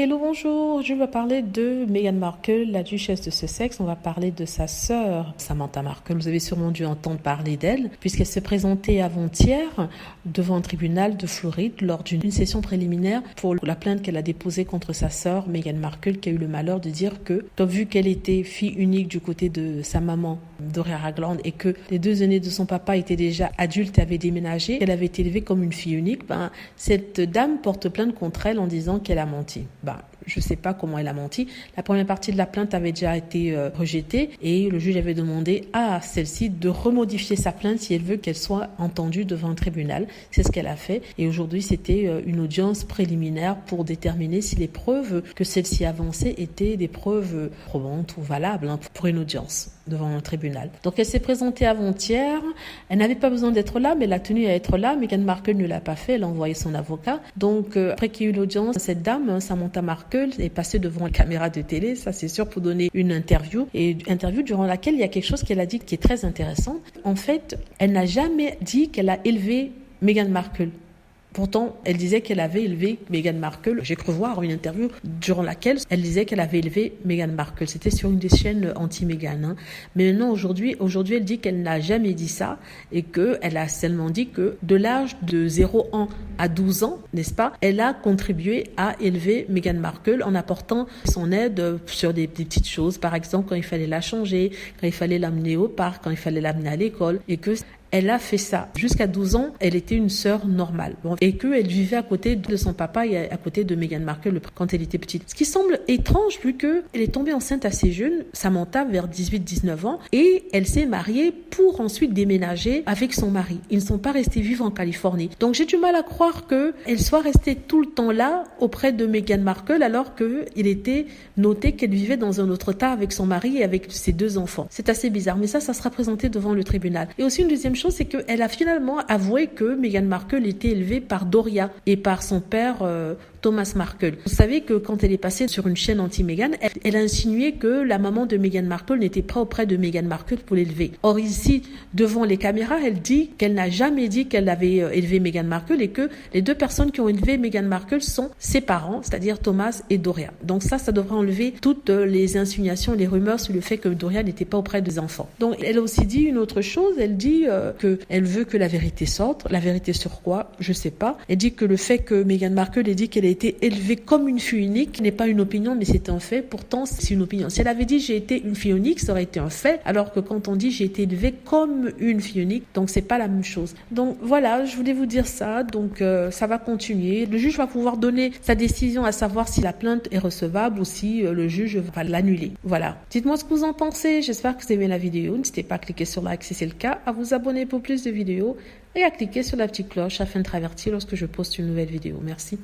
Hello, bonjour, je vais parler de Meghan Markle, la duchesse de Sussex. On va parler de sa sœur, Samantha Markle. Vous avez sûrement dû entendre parler d'elle, puisqu'elle s'est présentée avant-hier devant un tribunal de Floride lors d'une session préliminaire pour la plainte qu'elle a déposée contre sa sœur, Meghan Markle, qui a eu le malheur de dire que, vu qu'elle était fille unique du côté de sa maman, Doria Ragland, et que les deux aînés de son papa étaient déjà adultes et avaient déménagé, qu'elle avait été élevée comme une fille unique, cette dame porte plainte contre elle en disant qu'elle a menti. Je ne sais pas comment elle a menti. La première partie de la plainte avait déjà été rejetée et le juge avait demandé à celle-ci de remodifier sa plainte si elle veut qu'elle soit entendue devant un tribunal. C'est ce qu'elle a fait. Et aujourd'hui, c'était une audience préliminaire pour déterminer si les preuves que celle-ci avançait étaient des preuves probantes ou valables pour une audience devant un tribunal. Donc elle s'est présentée avant-hier. Elle n'avait pas besoin d'être là, mais elle a tenu à être là. Meghan Markle ne l'a pas fait. Elle a envoyé son avocat. Donc après qu'il y ait eu l'audience, cette dame, Samantha Markle, est passée devant une caméra de télé, ça c'est sûr, pour donner une interview. Et interview durant laquelle il y a quelque chose qu'elle a dit qui est très intéressant. En fait, elle n'a jamais dit qu'elle a élevé Meghan Markle. Pourtant, elle disait qu'elle avait élevé Meghan Markle. J'ai cru voir une interview durant laquelle elle disait qu'elle avait élevé Meghan Markle. C'était sur une des chaînes anti-Meghan. Mais maintenant, aujourd'hui, elle dit qu'elle n'a jamais dit ça et qu'elle a seulement dit que de l'âge de 0 ans à 12 ans, n'est-ce pas, elle a contribué à élever Meghan Markle en apportant son aide sur des petites choses. Par exemple, quand il fallait la changer, quand il fallait l'amener au parc, quand il fallait l'amener à l'école et que elle a fait ça. Jusqu'à 12 ans, elle était une sœur normale. Et qu'elle vivait à côté de son papa et à côté de Meghan Markle quand elle était petite. Ce qui semble étrange vu qu'elle est tombée enceinte assez jeune, Samantha vers 18-19 ans, et elle s'est mariée pour ensuite déménager avec son mari. Ils ne sont pas restés vivre en Californie. Donc j'ai du mal à croire qu'elle soit restée tout le temps là auprès de Meghan Markle alors qu'il était noté qu'elle vivait dans un autre état avec son mari et avec ses 2 enfants. C'est assez bizarre, mais ça sera présenté devant le tribunal. Et aussi une deuxième chose, c'est qu'elle a finalement avoué que Meghan Markle était élevée par Doria et par son père Thomas Markle. Vous savez que quand elle est passée sur une chaîne anti-Meghan, elle a insinué que la maman de Meghan Markle n'était pas auprès de Meghan Markle pour l'élever. Or ici, devant les caméras, elle dit qu'elle n'a jamais dit qu'elle avait élevé Meghan Markle et que les 2 personnes qui ont élevé Meghan Markle sont ses parents, c'est-à-dire Thomas et Doria. Donc ça devrait enlever toutes les insinuations, les rumeurs sur le fait que Doria n'était pas auprès des enfants. Donc elle a aussi dit une autre chose, elle dit qu'elle veut que la vérité sorte. La vérité sur quoi? Je sais pas. Elle dit que le fait que Meghan Markle ait dit qu'elle a été élevée comme une fille unique n'est pas une opinion, mais c'est un fait. Pourtant, c'est une opinion. Si elle avait dit j'ai été une fille unique, ça aurait été un fait. Alors que quand on dit j'ai été élevée comme une fille unique, donc c'est pas la même chose. Donc voilà, je voulais vous dire ça. Donc ça va continuer. Le juge va pouvoir donner sa décision à savoir si la plainte est recevable ou si le juge va l'annuler. Voilà. Dites-moi ce que vous en pensez. J'espère que vous aimez la vidéo. N'hésitez pas à cliquer sur like si c'est le cas, à vous abonner pour plus de vidéos et à cliquer sur la petite cloche afin de être averti lorsque je poste une nouvelle vidéo. Merci.